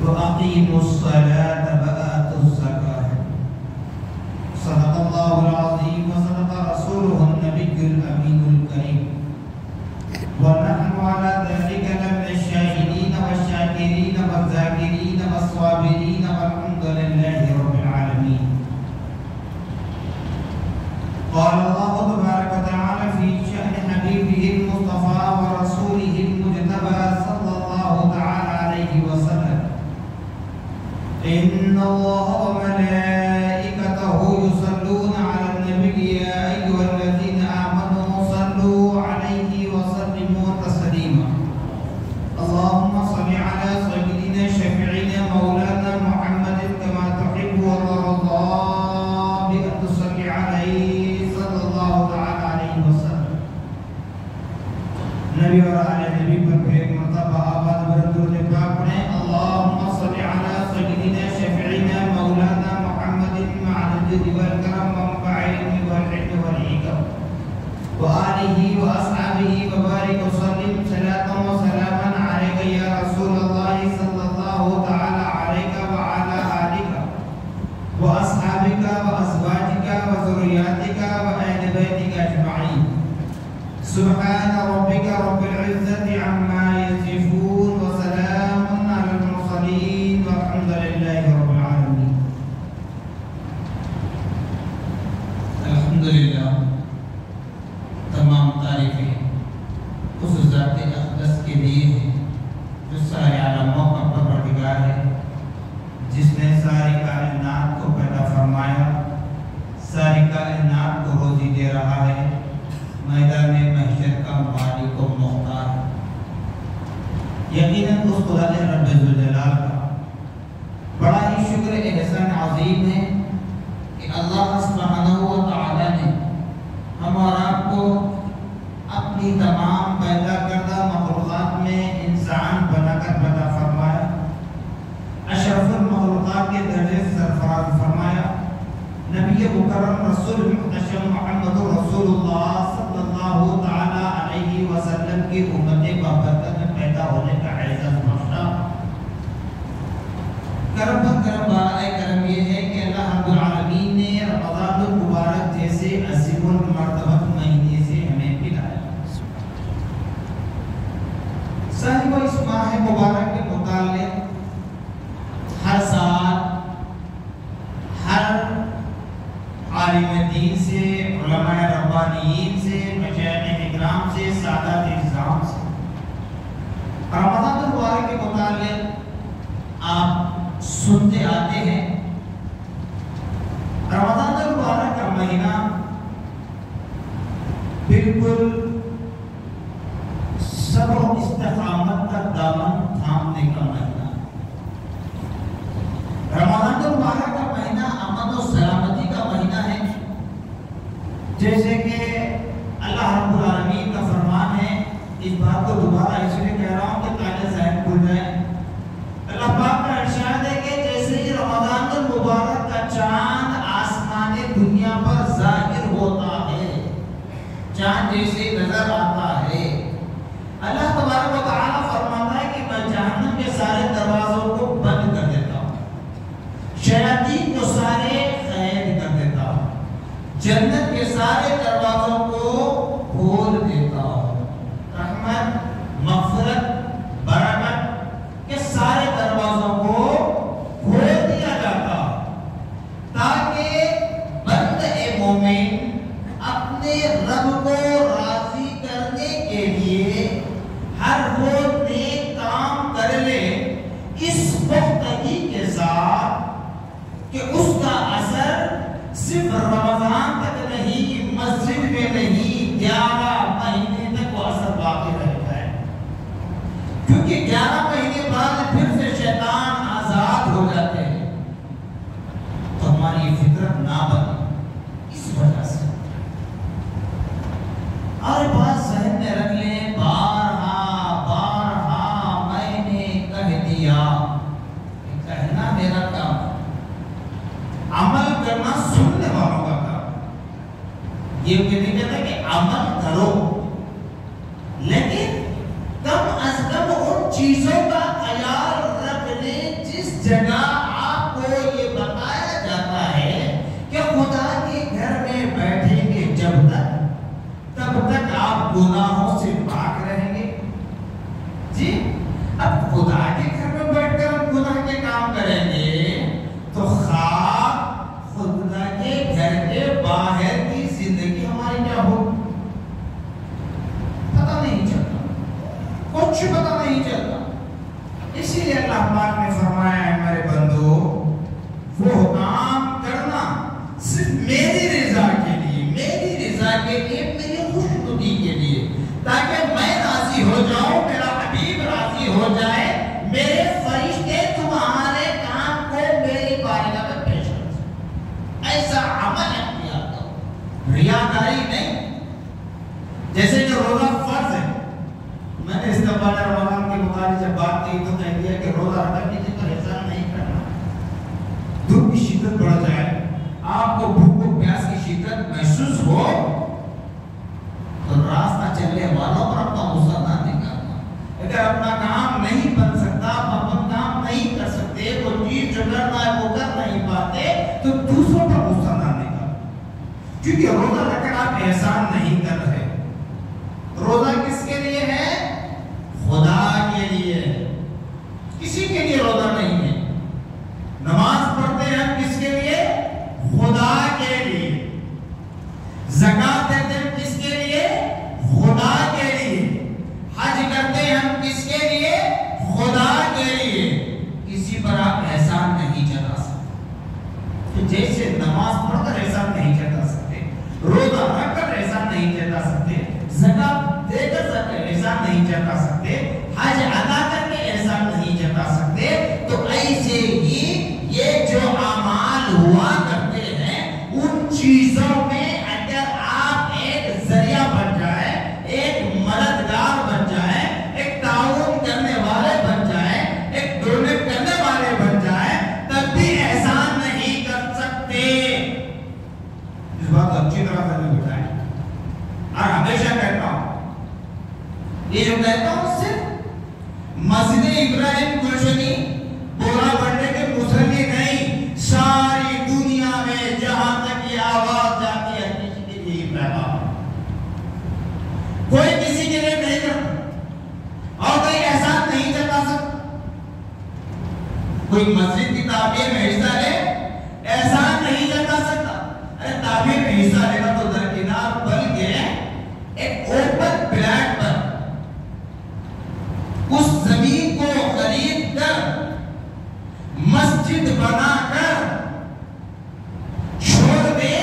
وأقيموا الصلاة وآتوا الزكاة صدق الله العظيم وصدق رسوله النبي الأمين الكريم ونحن على ذلك لمن الشاهدين والشاكرين والذاكرين والصابرين والحمد لله رب العالمين. قال الله تبارك وتعالى في شأن حبيبه المصطفى ورسوله المجتبى صلى الله تعالى عليه وسلم: إن الله وملائكته يصلون على النبي يا أيها الذين آمنوا صلوا عليه وسلموا تسليما. اللهم صل على سيدنا شفيعنا مولانا محمد كما تحب وترضى بأن تصلي عليه صلى الله تعالى عليه وسلم. نبی اور آل نبی پر ایک مرتبہ آباد درود پاک پڑھیں: اللهم صل على سيدنا شفيعنا مولانا محمد مع الجود والكرم ومنبع العلم والحكم والحكم وآله وأصحابه وبارك وسلم صلاة وسلاما عليك يا رسول الله صلى الله تعالى عليك وعلى آلك وأصحابك وأزواجك وذرياتك وأهل بيتك أجمعين. سبحان ربك رب العزة عما يصفون وسلام على المرسلين والحمد لله رب العالمين. الحمدللہ، تمام تعریفیں اس ذات اقدس کے لیے ہیں جو سارے عالموں کا پروردگار ہے، جس نے ساری کائنات کو پیدا فرمایا، ساری کائنات کو روزی دے رہا ہے، میدان محشر کا مالک و مختار ہے۔ یقیناً اس خدا رب ذوالجلال کا بڑا ہی شکر احسان عظیم ہے کہ اللہ سبحانہ و تعالی نے ہم اور آپ کو اپنی تمام پیدا کردہ مخلوقات میں انسان بنا کر پیدا فرمایا، اشرف المخلوقات کے درجے سے سرفراز فرمایا، نبی مکرم رسول محتشم محمد رسول اللہ صلی اللہ تعالی علیہ وسلم کی امت بابرکت میں پیدا ہونے کا اعزاز بخشا۔ کرم پر کرم بالائے کرم یہ ہے کہ اللہ رب العالمین نے رمضان المبارک جیسے عظیم المرتبت مہینے سے ہمیں پلایا۔ صاحب اس ماہ مبارک کے متعلق ہر سال ہر عالم دین سے، علماء ربانیین سے، مشائخ اکرام سے، سادات اعظام سے رمضان المبارک کے متعلق آپ سنتے آتے ہیں۔ رمضان المبارک کا مہینہ بالکل صبر و استقامت کا دامن تھامنے کا مہینہ۔ رمضان المبارک کا مہینہ امن و سلامتی کا مہینہ ہے، جیسے کہ اللہ رب العالمین کا فرمان ہے۔ اس بات کو دوبارہ اس لیے کہہ رہا ہوں کہ تاکہ ذہن کھل جائے۔ اللہ پاک کا ارشاد ہے کہ جیسے ہی رمضان المبارک کا چاند آسمان دنیا پر ظاہر ہوتا ہے، چاند جیسے نظر آتا ہے، اللہ تبارک و تعالیٰ فرماتا ہے کہ میں جہنم کے سارے دروازوں کو بند کر دیتا ہوں، شیاطین کو سارے قید کر دیتا ہوں، جنت کے سارے دروازوں کو کھول دیتا ہوں، رحمت، مغفرت، برکت کے سارے دروازوں کو کھول دیا جاتا تاکہ بندہ مومن اپنے رب کو راضی کرنے کے لیے ہر روز نیک کام کر لے، اس پختگی کے ساتھ کہ اس کا اثر صرف رمضان تک نہیں، مسجد میں نہیں، 11 مہینے تک وہ اثر باقی رہتا ہے، کیونکہ 11 مہینے بعد پھر سے شیطان آزاد ہو جاتے ہیں، تو ہماری یہ فطرت نہ بنے اس وجہ سے۔ اور بات ذہن میں رکھ لیں، بارہا میں نے کہہ دیا، کہنا میرا کام، عمل کرنا سننے والوں کا کام۔ یہ نہیں کہتا کہ عمل کرو، لیکن کم از کم ان چیزوں کا خیال رکھ لیں جگہ آپ کو یہ بتایا جاتا ہے کہ خدا کے گھر میں بیٹھیں گے جب تک، تب تک آپ گناہوں سے پاک رہیں گے. جی اب خدا کے گھر میں بیٹھ کر ہم گناہ کے کام کریں گے تو خواب خدا کے گھر کے باہر کی زندگی ہماری کیا ہو پتہ نہیں چلتا، کچھ پتہ نہیں چلتا. اسی لیے اللہ پاک نے فرمایا ہے میرے بندو وہ کام کرنا صرف میری رضا کے لیے، میری رضا کے لیے، میری خوشنودی کے لیے، تاکہ میں راضی ہو جاؤں، میرا حبیب راضی ہو جائے، میرے فرشتے تمہارے کام کو میری بارگاہ میں پیش کر سکیں. ایسا عمل اختیار کرو، ریاکاری نہیں. جیسے کہ روزہ فرض ہے، میں نے استقبال رمضان کے متعلق جب بات کی تو کہہ دیا کہ روزہ رکھا کسی پر احسان نہیں کرنا. دھوپ کی شدت بڑھ جائے، آپ کو بھوک و پیاس کی شدت محسوس ہو تو راستہ چلنے والوں پر اپنا غصہ نہ نکالنا. اگر اپنا کام نہیں بن سکتا، آپ اپنا کام نہیں کر سکتے، وہ چیز جو کرنا ہے وہ کر نہیں پاتے تو دوسروں پر غصہ نہ نکالنا. کیونکہ روزہ رکھ کر آپ احسان نہیں کر رہے. روزہ کس کے لیے ہے؟ خدا کے لیے، کسی کے لیے روزہ نہیں ہے. نماز پڑھتے ہیں ہم کس کے لیے؟ خدا کے لیے. زکات دیتے ہیں کس کے لیے؟ خدا کے لیے. حج کرتے ہیں ہم کس کے لیے؟ خدا کے لیے. کسی پر آپ احسان نہیں جتا سکتے. جیسے نماز پڑھ کر احسان نہیں جتا سکتے، روزہ رکھ کر احسان نہیں جتا سکتے، زکات دے کر احسان نہیں جتا سکتے، حج ادا کر کے احسان نہیں جتا سکتے، تو ایسے ہی یہ جو اعمال ہوا کرتے ہیں ان چیزوں میں اگر آپ ایک ذریعہ بن جائے، ایک مددگار بن جائے، ایک تعاون کرنے والے بن جائے، ایک ڈونیٹ کرنے والے بن جائے، تب بھی احسان نہیں کر سکتے. اس بات اچھی طرح سے میں بتائیں اور ہمیشہ کہتا ہوں، یہ جو کہتا ہوں صرف مسجد ابراہیم گلشنی بولا بڑھنے کے مسلم نہیں، ساری دنیا میں جہاں تک یہ آواز جاتی ہے کسی کے لیے پیغام، کوئی کسی کے لیے نہیں کرتا اور کوئی احسان نہیں جتا سکتا. کوئی مسجد کی تعمیر میں حصہ لے، احسان نہیں جتا سکتا. ارے تعمیر میں حصہ لینا تو درکنار، بلکہ ایک اوپن پلیٹ پر اس زمین کو خرید کر مسجد بنا کر چھوڑ دے،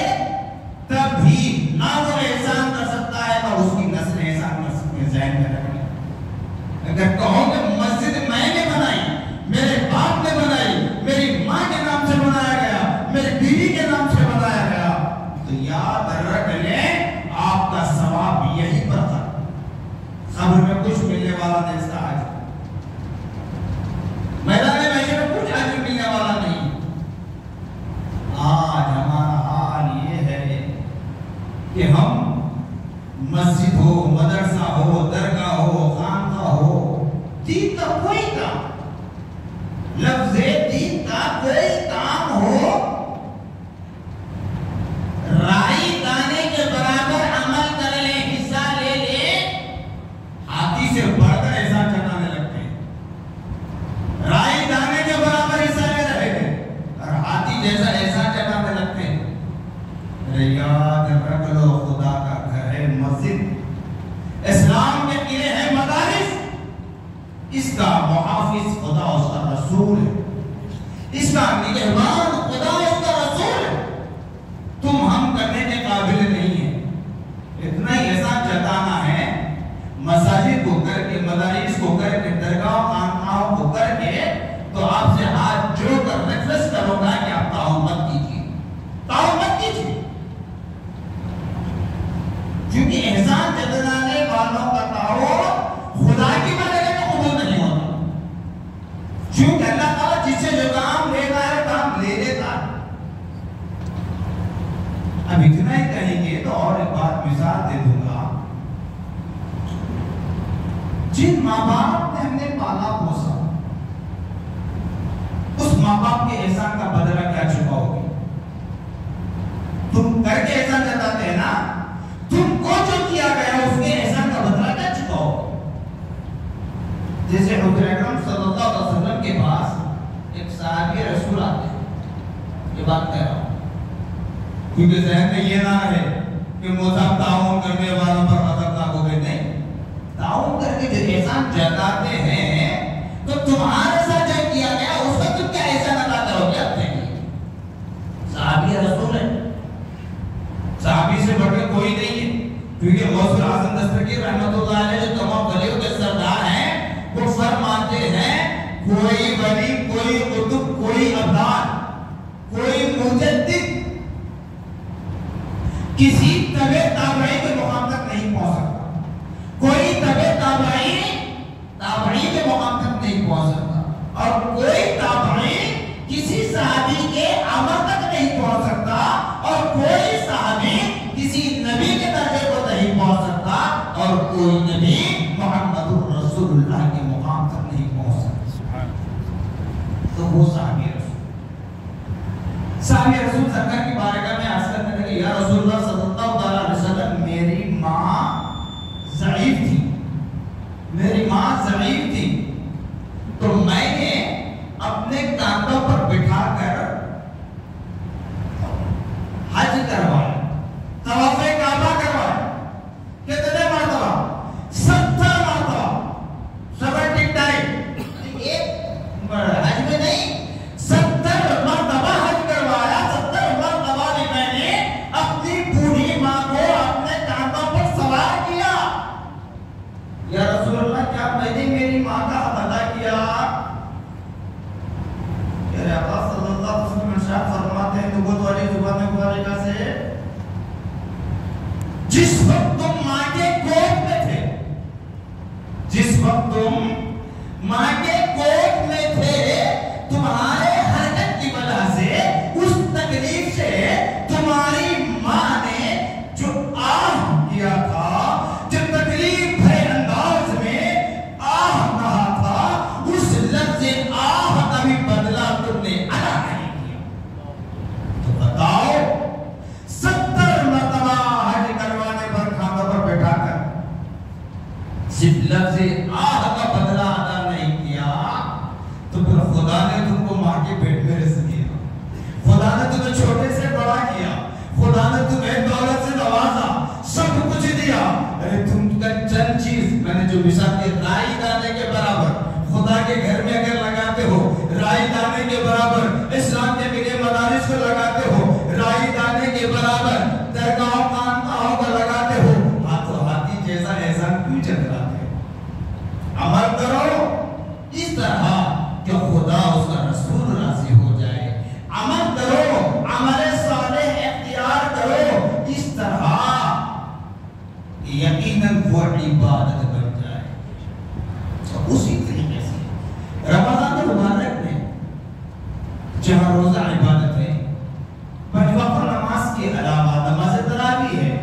تب بھی نہ وہ احسان کر سکتا ہے نہ اس کی نسل احسان کر سکتے ہیں. ذہن میں رکھیں. اگر کہو کہ مسجد میں نے بنائی، میرے باپ نے بنائی، میری ماں کے نام سے بنایا گیا، میری بیوی کے نام سے بنایا گیا، تو یاد رکھ لیں آپ کا ثواب یہی پر تھا. قبر میں کچھ ملنے والا نہیں، اس کا آج میدان محشر میں کچھ آج ملنے والا نہیں. آج ہمارا حال یہ ہے کہ ہم مسجد ہو، مدرسہ ہو، درگاہ ہو، خانقاہ ہو، دین کا کوئی کام، لفظ دین کا کوئی کام ہو، رائی دانے کے برابر عمل کر لیں، حصہ لے لیں، ہاتھی سے بڑھ کر احسان جتانے لگتے ہیں. رائی دانے کے برابر حصہ لے رہے ہیں اور ہاتھی جیسا احسان جتانے لگتے ہیں. یاد رکھ لو خدا کا گھر ہے مسجد، اسلام کے قلعے ہیں مدارس، اس کا محافظ خدا اس کا رسول ہے، اس کا نگہبان خدا اس کا رسول ہے. تم ہم کرنے کے قابل نہیں ہیں. اتنا ہی احسان جتانا ہے، مساجد کو کر کے، مدارس کو کر کے، درگاہ خانقاہوں کو کر کے، تو آپ سے ہاتھ جوڑ کر ریکویسٹ کروں گا کہ آپ تعاون مت کیجیے، تعاون مت کیجیے. کیونکہ احسان جتانے والوں کا تعاون خدا کی بارگاہ میں قبول نہیں ہوتا. کیونکہ اللہ تعالیٰ جس سے جو کام لیتا ہے کام لے لیتا ہے. اب اتنا ہی کہیں گے تو اور ایک بات مثال دے دوں گا. جن ماں باپ نے ہم نے پالا پوسا، اس ماں باپ کے احسان کا بدلہ کیا چکاؤ گے؟ تم کر کے احسان جتاتے ہیں نا، تم کو جو کیا گیا اس کے احسان کا بدلہ کیا چکاؤ گے؟ جیسے حضور اکرم صلی اللہ علیہ وسلم کے پاس ایک صحابی رسول آتے ہیں، یہ بات کہہ رہا ہوں کیونکہ ذہن میں یہ نہ رہے کہ مذہب تعاون کرنے والوں پر خطرناک ہو گئے، نہیں، تعاون کر کے جو احسان جتاتے ہیں تو تمہارے ساتھ جو کیا گیا اس کا تم کیا احسان ادا کرو گے اپنے لیے؟ صحابی رسول ہے، صحابی سے بڑھ کے کوئی نہیں ہے، کیونکہ غوث الاعظم دستگیر رحمۃ اللہ علیہ جو تمام ولیوں کے سردار ہیں وہ فرماتے ہیں کوئی ولی، کوئی قطب، کوئی ابدال، کوئی مجدد کسی تبع تابعی کے مقام تک نہیں پہنچ سکتا، کوئی تبع تابعی کے مقام تک نہیں پہنچ سکتا، اور کوئی تابعی کسی صحابی کے عمل تک نہیں پہنچ سکتا، اور کوئی صحابی کسی نبی کے درجے کو نہیں پہنچ سکتا، اور کوئی نبی محمد رسول اللہ کے مقام تک نہیں پہنچ سکتا۔ تو وہ صحابی رسول سرکار کی بارگاہ میں عرض کرنے لگے، یا رسول اللہ صلی اللہ علیہ وسلم، میری ماں ضعیف تھی، تو میں نے اپنے کاندھوں پر بٹھا کر حج کروایا، طواف کعبہ کروایا۔ کتنے مرتبہ؟ 70 مرتبہ، 79، ایک حج میں نہیں، 70 مرتبہ حج کروایا۔ 70 مرتبہ بھی میں نے اپنی بوڑھی ماں کو اپنے کاندھوں پر سوار کیا۔ یا رسول اللہ، کیا میں نے میری ماں کا حق ادا کیا؟ میرے آقا صلی اللہ علیہ وسلم ارشاد فرماتے ہیں نبوت والی زبان مبارکہ سے، جس وقت تم ماں کے گود میں تھے، جس وقت تم ماں کے گود میں تھے، تمہارے حرکت کی وجہ سے، اس تکلیف سے تمہاری ماں نے جو آہ کیا تھا، جو تکلیف بھرے انداز میں آہ کہا تھا، اس لفظ آہ کا بھی بدلہ تم نے ادا نہیں کیا۔ تو بتاؤ، 70 مرتبہ حج کروانے پر کاندھوں پر بیٹھا کر صرف لفظ آہ کا بدلہ ادا نہیں کیا، تو پھر خدا نے تم کو ماں کے پیٹ میں رزق دیا، خدا نے تمہیں چھوٹے سے بڑا کیا، خدا نے تمہیں دولت سے نوازا، سب کچھ دیا، تم کا چند چیز میں نے جو مثال دی، رائی دانے کے برابر خدا کے گھر میں اگر لگاتے ہو، رائی دانے کے برابر اسلام کے ملے مدارس کو لگاتے ہو، رائی دانے کے برابر درگاہوں خانقاہوں کو لگاتے ہو، ہاتھوں ہاتھی جیسا احسان کیوں جتلاتے ہو؟ عمل کرو اس طرح کہ خدا اس کا رسول راضی ہو جائے، عمل کرو، عمل صالح اختیار کرو اس طرح یقیناً وہ عبادت بن جائے۔ تو اسی طریقے سے رمضان المبارک میں جہاں روزہ عبادت ہے، پنج وقت نماز کے علاوہ نماز تراویح ہے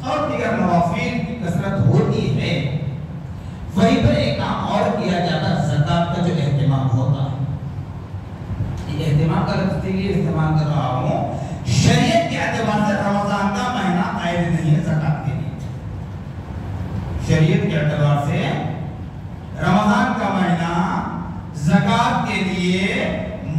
اور دیگر نوافل کی کثرت ہوتی ہے، وہیں پر ایک کام اور کیا جاتا ہے، زکوٰۃ کا جو اہتمام ہوتا ہے۔ یہ اہتمام استعمال کر رہا ہوں، شریعت کے اعتبار سے رمضان کا مہینہ عائد نہیں ہے زکوٰۃ کے لیے، شریعت کے اعتبار سے رمضان کا مہینہ زکوٰۃ کے لیے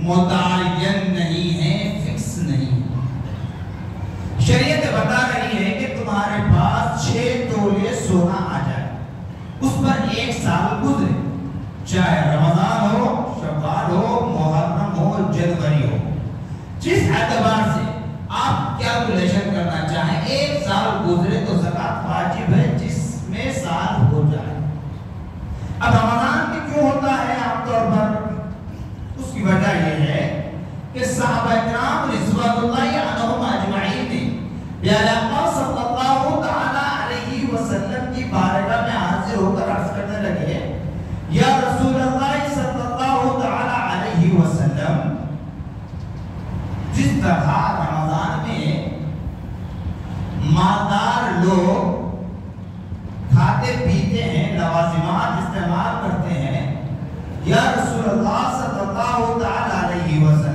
متعین نہیں ہے، فکس نہیں ہے۔ شریعت بتا رہی ہے کہ تمہارے پاس 6 تولے سونا آ جائے، اس پر 1 سال گزرے، چاہے رمضان ہو، شوال ہو، محرم ہو، جنوری ہو، جس اعتبار سے آپ کیلکولیشن کرنا چاہیں، 1 سال گزرے تو زکوٰۃ واجب ہے جس میں سال ہو جائے۔ اب رمضان میں کیوں ہوتا ہے عام طور پر؟ اس کی وجہ یہ ہے کہ صحابہ کرام رضوان اللہ عنہم اجمعین نے پیارے آقا صلی اللہ تعالی علیہ وسلم کی بارگاہ میں حاضر ہو کر عرض کرنے لگے، یا رسول اللہ صلی اللہ تعالی علیہ وسلم، جس طرح رمضان میں مالدار لوگ کھاتے پیتے ہیں، لوازمات استعمال کرتے ہیں، یا رسول اللہ صلی اللہ تعالی علیہ وسلم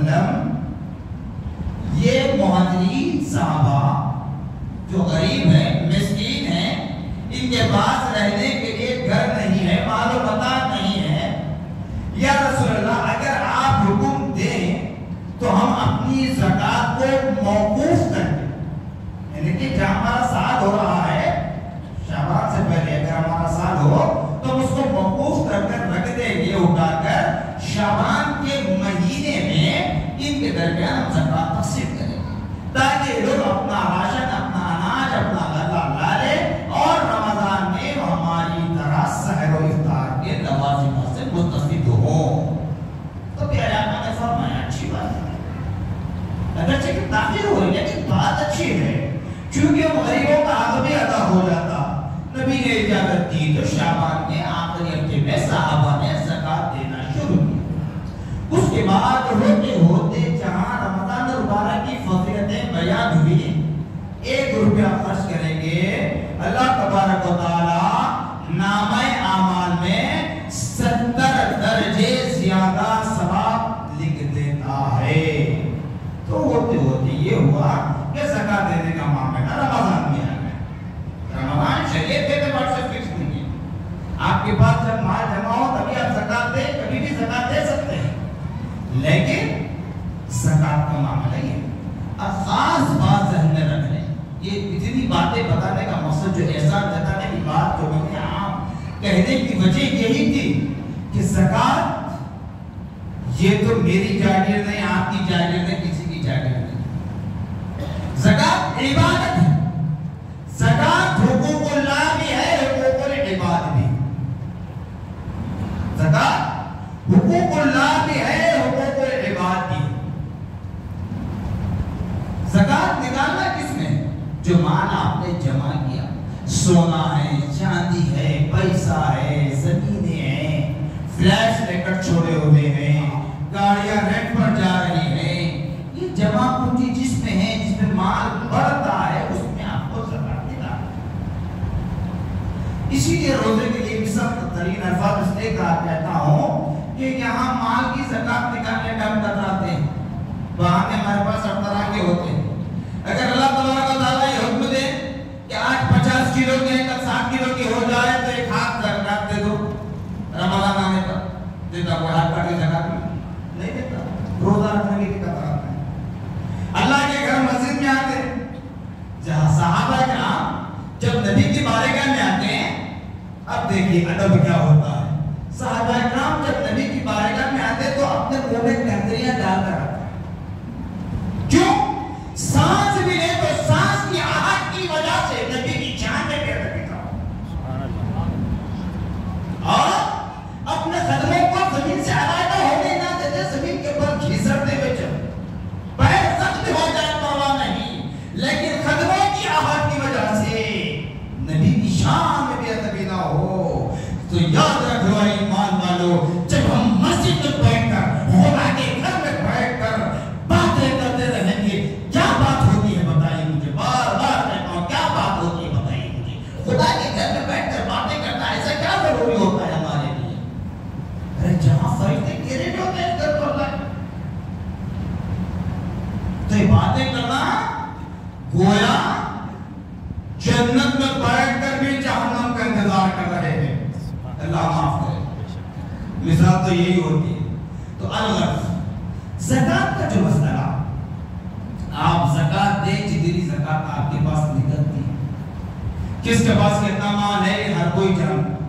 کو موقوف کر کے، یعنی کہ جہاں ہمارا سال ہو رہا ہے شعبان سے پہلے اگر ہمارا سال ہو تو ہم اس کو موقوف کر کر رکھ دیں گے اٹھا کر شعبان کے مہینے میں ان کے درمیان ہم زکوٰۃ تقسیم کریں گے تاکہ لوگ اپنا راشن، اپنا اناج، اپنا غلہ لا لے اور رمضان میں ہماری طرح سحر و افطار کے لوازم سے مستفید ہوں۔ تو پیارے آقا نے فرمایا اچھی بات ہے، اگرچہ کہ تاخیر ہو رہی ہے لیکن بات اچھی ہے، چونکہ غریبوں کا حق بھی ادا ہو جاتا۔ نبی نے اجازت دی تو شعبان کے آخری ہفتے میں صحابہ نے زکوٰۃ دینا شروع کی۔ اس کے بعد ہوتے ہوتے جہاں رمضان المبارک کی فضیلتیں بیان ہوئی، 1 روپیہ خرچ کریں گے اللہ تبارک و تعالی نامہ اعمال میں 70 درجے زیادہ ثواب لکھ دیتا ہے۔ تو ہوتے ہوتے یہ ہوا کہ زکوٰۃ دینے کا معاملہ رمضان میں آ گیا۔ رمضان شریعت کے اعتبار سے فکس نہیں ہے، آپ کے پاس جب مال جمع ہو تبھی آپ زکوٰۃ دیں، کبھی بھی زکوٰۃ دے سکتے ہیں، لیکن زکوٰۃ کا معاملہ یہ اور خاص بات ذہن میں رکھ لیں، یہ اتنی باتیں بتانے کا مقصد جو احسان جتانے کی بات جو میں نے عام کہنے کی وجہ یہی تھی کہ زکوٰۃ یہ تو میری جاگیر نہیں، آپ کی جاگیر نہیں، کسی کی جاگیر نہیں۔ زکوٰۃ عبادت ہے، زکوٰۃ حقوق اللہ بھی ہے، حقوق العباد بھی۔ زکوٰۃ حقوق اللہ بھی ہے، حقوق العباد بھی۔ زکوٰۃ نکالنا کس میں؟ جو مال آپ نے جمع کیا، سونا ہے، چاندی ہے، پیسہ ہے، زمینیں ہیں، فلیٹس لے کر چھوڑے ہوئے ہیں، گاڑیاں رینٹ پر جا رہی ہیں، یہ جمع پونجی جس میں ہے، جس میں مال بڑھتا ہے، اس میں آپ کو زکوٰۃ دینا ہے۔ اسی لیے روزے کے لیے سخت ترین الفاظ اس لیے کہتا ہوں کہ یہاں مال کی زکوٰۃ نکالنے کا ہم کتراتے ہیں، بہانے ہمارے پاس ہر طرح کے ہوتے ہیں۔ اگر اللہ تبارک و تعالیٰ یہ حکم دے کہ آج 50 کلو کی ہے، کل 60 کلو کی ہو جائے تو ایک ہاتھ زکوٰۃ دے دو، رمضان آنے پر دیتا کوئی ہاتھ کاٹ کے زکوٰۃ نہیں دیتا، روزہ رکھنے کی کتراتا ہے۔ اللہ کے گھر مسجد میں آتے ہیں، جہاں صحابہ کرام جب نبی کی بارگاہ میں آتے ہیں، اب دیکھیے ادب کیا ہوتا ہے۔ صحابہ کرام جب نبی کی بارگاہ میں آتے تو اپنے منہ میں کنکریاں ڈال کر آتے ہیں، کیوں؟ سانس بھی لے تو سانس کی آہٹ کی وجہ سے نبی کی جان میں پیر رکھتا ہوں، اور اپنے قدموں کو زمین سے علیحدہ ہونے نہ دیتے، زمین کے اوپر گھسٹتے ہوئے چل، پیر سخت ہو جائے پرواہ نہیں، لیکن قدموں کی آہٹ کی وجہ سے نبی کی شان میں بے ادبی نہ ہو۔ تو یاد رکھ لو ایمان والو، جب ہم مسجد میں بیٹھ کر، خدا کے گھر میں بیٹھ کر باتیں کرتے رہیں گے، کیا بات ہوتی ہے بتائیے مجھے، بار بار کہتا ہوں کیا بات ہوتی ہے بتائیے مجھے۔ خدا کے گھر میں بیٹھ کر باتیں کرنا ایسا کیا ضروری ہوتا ہے ہمارے لیے؟ ارے جہاں فرشتے گرے ہوتے ہیں گھر پر لائے، تو یہ باتیں کرنا گویا جنت میں بیٹھ کر بھی جہنم کا انتظار کر رہے ہیں، اللہ معاف کرے۔ مثال تو یہی ہوتی ہے۔ تو الغرض زکوٰۃ کا جو مسئلہ، آپ زکوٰۃ دیں، جتنی زکوٰۃ آپ کے پاس نکلتی ہے، کس کے پاس کتنا مال ہے ہر کوئی جانتا،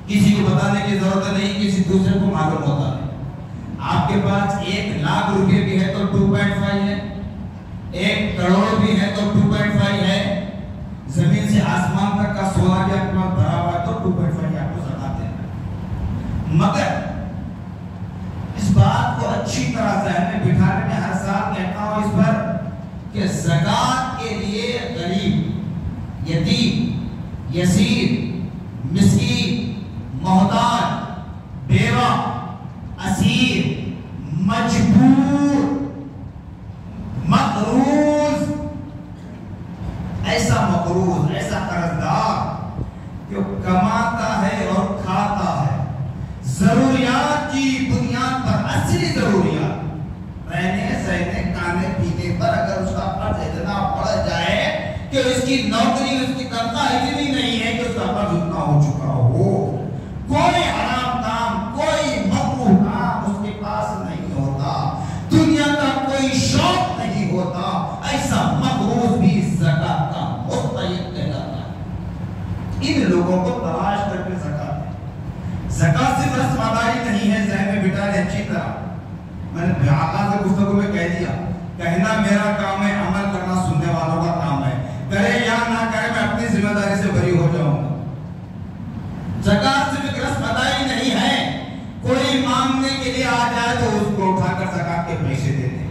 کسی کو بتانے کی ضرورت نہیں، کسی دوسرے کو معلوم ہوتا ہے۔ آپ کے پاس 1 لاکھ روپے بھی ہے تو 2.5 ہے، 1 کروڑ بھی ہے تو 2.5 ہے، زمین سے آسمان تک کا سونا بھی آپ کے پاس بھرا ہوا ہے تو 2.5 آپ کو زکوٰۃ دینا ہے۔ مگر اس بات کو اچھی طرح ذہن میں بٹھانے میں ہر سال کہتا ہوں اس پر کہ زکوٰۃ کے لیے غریب، یتیم، یسیر، مسکین، محتاج، بیوہ، اسیر، مجبور، مقروض، ایسا مقروض، ایسا قرضدار جو کماتا ہے اور کھاتا ہے، ضروریات کی بنیاد پر، اصلی ضروریات، رہنے سہنے کھانے پینے پر اگر اس کا قرض اتنا بڑھ جائے کہ اس کی نوکری، اس کی تنخواہ اتنی نہیں ہے کہ اس کا قرض اتنا ہو چکا ہو، کوئی حرام کام، کوئی مکروہ کام اس کے پاس نہیں ہوتا، دنیا کا کوئی شوق نہیں ہوتا، میں نے آقا سے گفتگو میں کہہ دیا، کہنا میرا کام ہے، عمل کرنا سننے والوں کا کام ہے، کرے یا نہ کرے میں اپنی ذمہ داری سے بری ہو جاؤں گا۔ زکات صرف ایک رسم ادائی نہیں ہے، کوئی مانگنے کے لیے آ جائے تو اس کو اٹھا کر زکات کے پیسے دے دیں۔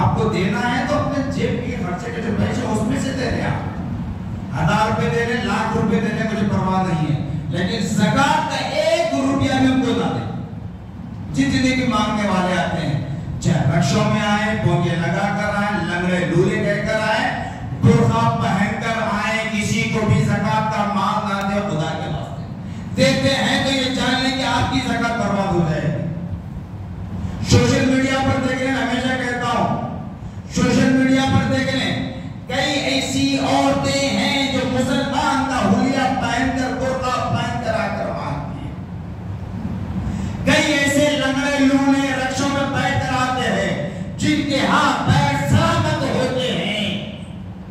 آپ کو دینا ہے تو اپنے جیب کے خرچے کے جو پیسے اس میں سے دے دیں، آپ 1000 روپے دے دیں، لاکھ روپے دے دیں، مجھے پرواہ نہیں ہے، لیکن زکات کا 1 روپیہ بھی ہم کو نہ دیں۔ جتنے بھی مانگنے والے آتے ہیں، چاہے رکشوں میں آئے، بونگے لگا کر آئے، لنگڑے لولے کہہ کر آئے، برقع پہن کر آئے، کسی کو بھی زکات کا مال نہ دے، خدا کے واسطے دیتے ہیں تو یہ جان لیں کہ آپ کی زکات برباد ہو جائے گی۔ سوشل میڈیا پر دیکھ لیں، ہمیشہ کہتا ہوں، سوشل میڈیا پر دیکھ لیں، کئی ایسی عورتیں ہیں جو مسلمان کا حلیہ پہن کر، برقع پہن کر آ کر مانگتی ہیں۔ کئی ایسے لنگڑے لولے رکشوں میں بیٹھ کر آتے ہیں جن کے ہاتھ پیر سلامت ہوتے ہیں،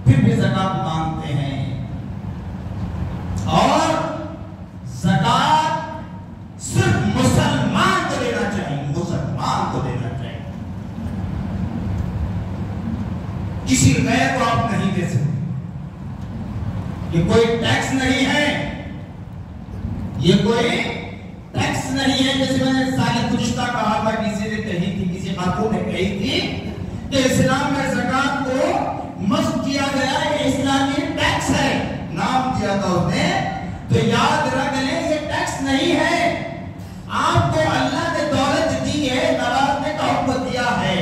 پھر بھی زکات مانگتے ہیں۔ اور زکات صرف مسلمان کو دینا چاہیے، مسلمان کو دینا چاہیے، کسی غیر کو آپ نہیں دے سکتے۔ یہ کوئی ٹیکس نہیں ہے، یہ کوئی ٹیکس نہیں ہے۔ جیسے میں نے سال گزشتہ کہا تھا، کسی نے کہی تھی، کسی خاتون نے کہی تھی کہ اسلام میں زکات کو مست کیا گیا ہے، اسلامی ٹیکس ہے، نام دیا تھا اس نے۔ تو یاد رکھ لیں یہ ٹیکس نہیں ہے، آپ کو اللہ نے دولت دی ہے، نوازنے کا حکم دیا ہے،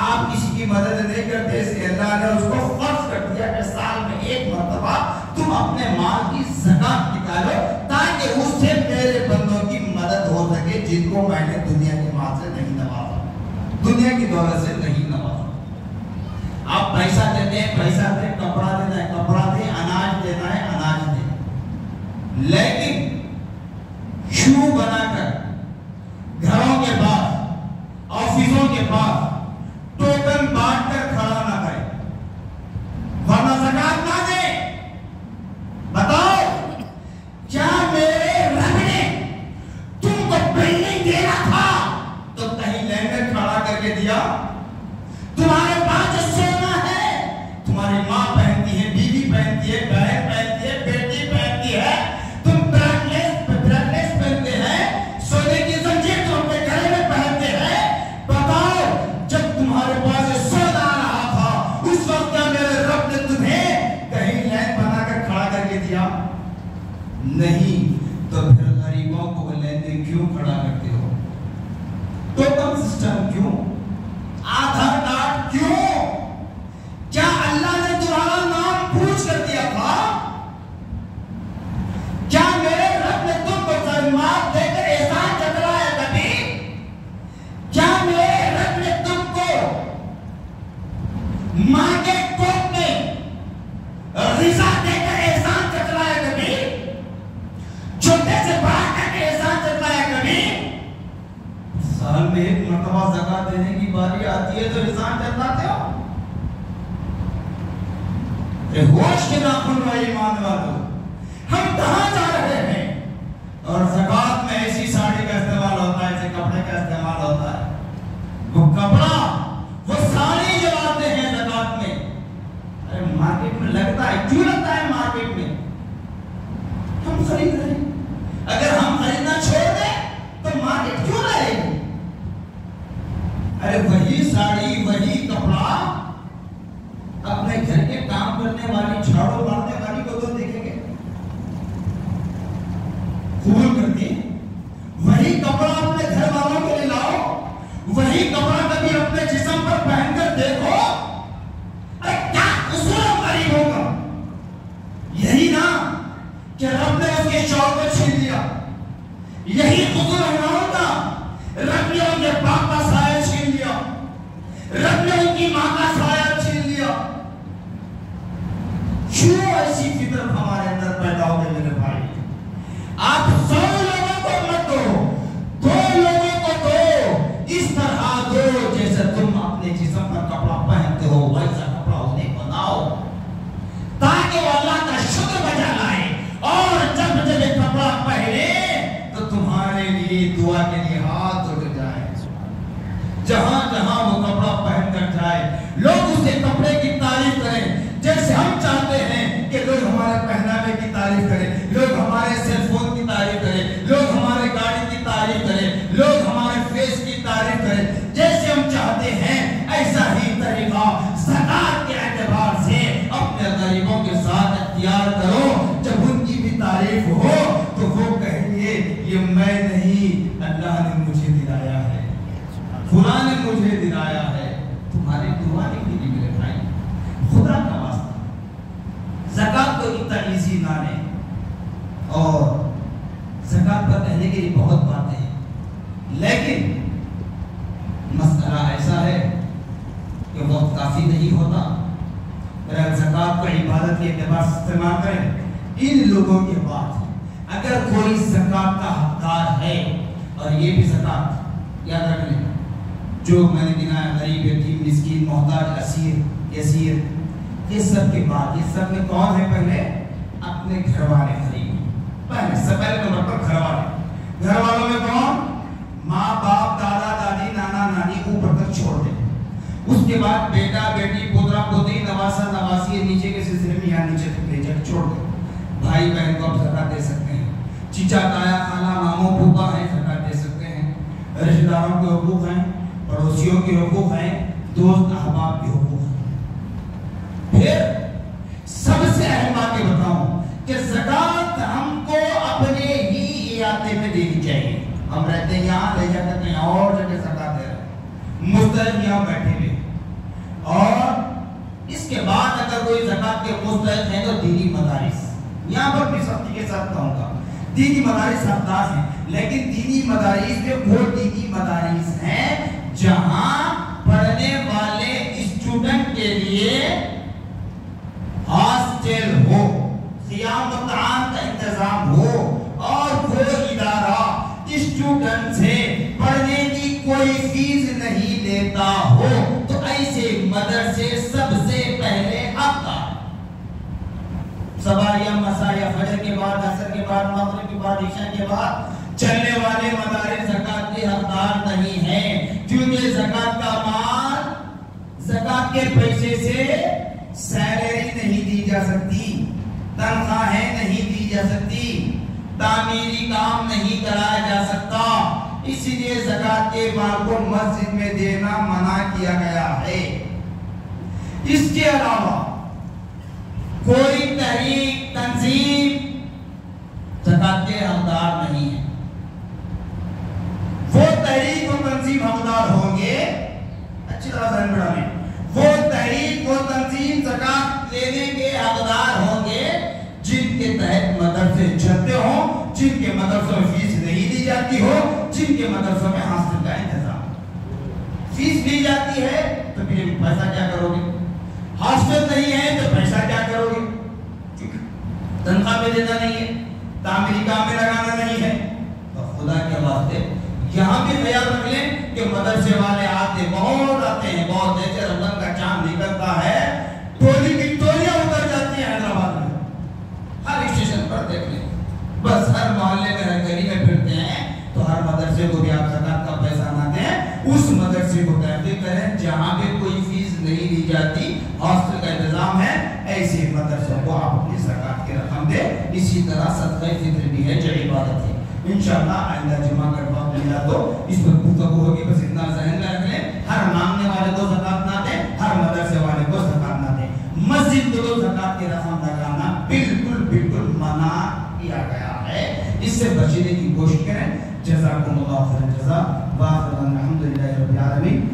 آپ کسی کی مدد نہیں کرتے، اس لیے اللہ نے اس کو فرض کر دیا کہ سال میں 1 مرتبہ تم اپنے مال کی زکات نکالو، تاکہ اس سے میرے بندوں کی مدد ہو سکے جن کو میں نے دنیا کے مال سے نہیں نوازا، دنیا کی دولت سے نہیں نوازا۔ آپ پیسہ دیتے ہیں، پیسہ دیں، کپڑا دینا ہے کپڑا دیں، اناج دینا ہے اناج دیں، لیکن شو بنا کر گھروں کے پاس، آفسوں کے پاس ٹوکن بانٹ کر کھڑا نہ کریں، ورنہ زکات نہ دیں۔ بتاؤ کیا میرے رب نے تم کو بلڈنگ دینا تھا تو کہیں لینڈر کھڑا کر کے دیا؟ تمہارے پاس جو سونا ہے، تمہاری ماں پہنتی ہے، بیوی پہنتی ہے، بہن پہنتی ہے، بیٹی پہنتی ہے، تم بریسلیس پہنتے ہیں، سونے کی زنجیر تم اپنے گلے میں پہنتے ہیں۔ بتاؤ جب تمہارے پاس یہ سونا آ رہا تھا، اس وقت کیا میرے رب نے تمہیں کہیں لین بنا کر کھڑا کر کے دیا؟ نہیں، تو پھر غریبوں کو لین کیوں کھڑا کرتے ہو؟ ٹوکن سسٹم کیوں؟ آدھار کارڈ کیوں؟ کیا اللہ نے تمہارا نام پوچھ کر دیا تھا؟ کیا میرے رب نے تم کو زکات دے کر احسان جتلایا کبھی؟ کیا میرے رب نے تم کو ماں کے کوکھ میں غذا دے کر احسان جتلایا کبھی؟ چھوٹے سے بڑا کر کے احسان جتلایا کبھی؟ سال میں 1 مرتبہ زکات دینے کی باری آتی ہے تو احسان جتلاتے ہو؟ ہوش کے ناخن والے ایمان والوں، ہم کہاں جا رہے ہیں؟ اور زکات میں ایسی ساڑی کا استعمال ہوتا ہے، ایسے کپڑے کا استعمال ہوتا ہے، وہ کپڑا، وہ ساڑی جو آتے ہیں زکات میں، ارے مارکیٹ میں لگتا ہے، کیوں لگتا ہے مارکیٹ میں؟ ہم خرید رہے ہیں، اگر ہم خریدنا چھوڑ دیں تو مارکیٹ کیوں رہے گی؟ ارے وہی ساڑی، وہی کپڑا اپنے گھر کے کام کرنے والی، جھاڑو مارنے والی کو تو دیکھیں گے، قبول کرتی ہے۔ وہی کپڑا اپنے گھر والوں کے لیے لاؤ، وہی کپڑا کبھی اپنے جسم پر پہن کر دیکھو، ارے کیا قصور غریب ہوگا؟ یہی نا کہ رب نے اس کے شوق کو چھین لیا، یہی قصور ہمارا کا، رب نے ان کے باپ کا سایہ چھین لیا، رب نے ان کی ماں کا سایہ چھین لیا۔ کیوں ایسی فطرت ہمارے اندر پیدا ہو گئی میرے بھائی؟ آپ 100 لوگوں کو مت دو، 2 لوگوں کو دو، اس طرح دو جیسے تم اپنے جسم پر کپڑا پہنتے ہو، ویسا کپڑا انہیں بناؤ، تاکہ وہ اللہ کا شکر بجا لائے، اور جب یہ کپڑا پہنے تو تمہارے لیے دعا کے لیے ہاتھ اٹھ جائے۔ جہاں جہاں وہ کپڑا پہن کر جائے لوگ اسے کپڑے کی تعریف کریں، جیسے ہم چاہتے ہیں کہ لوگ ہمارے پہناوے کی تعریف کریں، لوگ ہمارے سیل فون کی تعریف کریں، لوگ ہمارے گاڑی کی تعریف کریں، لوگ ہمارے فیس کی تعریف کریں، جیسے ہم چاہتے ہیں ایسا ہی طریقہ زکات کے اعتبار سے اپنے غریبوں کے ساتھ اختیار کرو۔ جب ان کی بھی تعریف ہو تو وہ کہیں گے یہ میں نہیں، اللہ نے مجھے دلایا ہے، خدا نے مجھے دلایا ہے۔ تمہاری دعا نہیں کی میرے بھائی، خدا کا واسطہ زکات کو اتنا ایزی نہ لیں۔ اور زکات پر کہنے کے لیے بہت باتیں ہیں، لیکن مسئلہ ایسا ہے کہ وقت کافی نہیں ہوتا۔ اگر زکات کو عبادت کے اعتبار سے استعمال کریں، ان لوگوں کے بعد اگر کوئی زکات کا حقدار ہے، اور یہ بھی زکات یاد رکھ لیں جو میں نے گنایا، غریب، یتیم، مسکین، محتاج، اسیر، یسیر، یہ سب کے بعد یہ سب میں کون ہے؟ پہلے اپنے گھر والے غریب، پہلے سب پہلے نمبر پر گھر والے۔ گھر والوں میں کون؟ ماں باپ، دادا دادی، نانا نانی، اوپر تک چھوڑ دیں۔ اس کے بعد بیٹا بیٹی، پوترا پوتری، نواسا نواسی، نیچے کے سلسلے میں یہاں نیچے تک لے جا چھوڑ دیں۔ بھائی بہن کو آپ زکات دے سکتے ہیں، چچا تایا خالہ ماموں پھوپھا ہیں زکات دے سکتے ہیں، رشتہ داروں کے حقوق ہیں، پڑوسیوں کے حقوق ہیں، دوست احباب کے حقوق ہیں۔ پھر سب سے اہم بات یہ بتاؤں کہ زکات ہم کو اپنے ہی علاقے میں دینی چاہیے۔ ہم رہتے ہیں یہاں، لے جا کر کہیں اور جگہ زکات دے رہے ہیں، مستحق یہاں بیٹھے ہوئے۔ اور اس کے بعد اگر کوئی زکات کے مستحق ہیں تو دینی مدارس، یہاں پر بھی سختی کے ساتھ کہوں گا دینی مدارس حقدار ہیں، لیکن دینی مدارس میں وہ دینی مدارس ہیں جہاں پڑھنے والے اسٹوڈنٹ کے لیے ہاسٹل ہو، قیام و طعام کا انتظام ہو، اور وہ ادارہ اسٹوڈنٹ سے پڑھنے کی کوئی فیس نہیں لیتا ہو، تو ایسے مدرسے سب سے پہلے حقدار۔ صبح یا مساء یا فجر کے بعد، عصر کے بعد، مغرب کے بعد، عشاء کے بعد چلنے والے مدارس زکات کے حقدار نہیں ہیں، کیونکہ زکات کا مال، زکات کے پیسے سے سیلری نہیں دی جا سکتی، تنخواہیں نہیں دی جا سکتی، تعمیری کام نہیں کرایا جا سکتا، اسی لیے زکات کے مال کو مسجد میں دینا منع کیا گیا ہے۔ اس کے علاوہ کوئی تحریک، تنظیم زکات کے حقدار نہیں ہے۔ وہ تحریک و تنظیم حقدار ہوں گے، اچھی طرح ذہن میں ڈالیں، وہ تحریک و تنظیم زکات لینے کے حقدار ہوں گے جن کے تحت مدرسے چلتے ہوں، جن کے مدرسوں میں فیس نہیں دی جاتی ہو، جن کے مدرسوں میں ہاسٹل کا انتظام۔ فیس دی جاتی ہے تو پھر پیسہ کیا کرو گے؟ ہاسٹل نہیں ہے تو پیسہ کیا کرو گے؟ تنخواہ پہ دینا نہیں ہے، تعمیری کام میں لگانا نہیں ہے، تو خدا کے واسطے یہاں بھی خیال رکھ لیں کہ مدرسے والے آتے ہیں بہت جیسے رمضان کا چاند نکلتا ہے، ٹولی کی ٹولیاں اتر جاتی ہیں حیدرآباد میں، ہر اسٹیشن پر دیکھ لیں، بس ہر محلے میں ہر گلی میں پھرتے ہیں۔ تو ہر مدرسے کو بھی آپ زکات کا پیسہ نہ دیں، اس مدرسے کو تحقیق کریں جہاں پہ کوئی فیس نہیں دی جاتی، ہاسٹل کا انتظام ہے، ایسے مدرسوں کو آپ اپنی زکات کی رقم دیں۔ اسی طرح صدقہ فطر بھی ہے جو عبادت ہے۔ انشاءاللہ آئندہ جمعہ کا وقت ملا تو اس پر گفتگو ہوگی، بس اتنا ذہن میں رکھ لیں، ہر مانگنے والے کو زکات نہ دیں، ہر مدرسے والے کو زکات نہ دیں۔ مسجد کو زکات کی رقم لگانا بالکل منع کیا گیا ہے، اس سے بچنے کی کوشش کریں۔ جزاکم اللہ خیر الجزا، وآخر الحمدللہ رب العالمین۔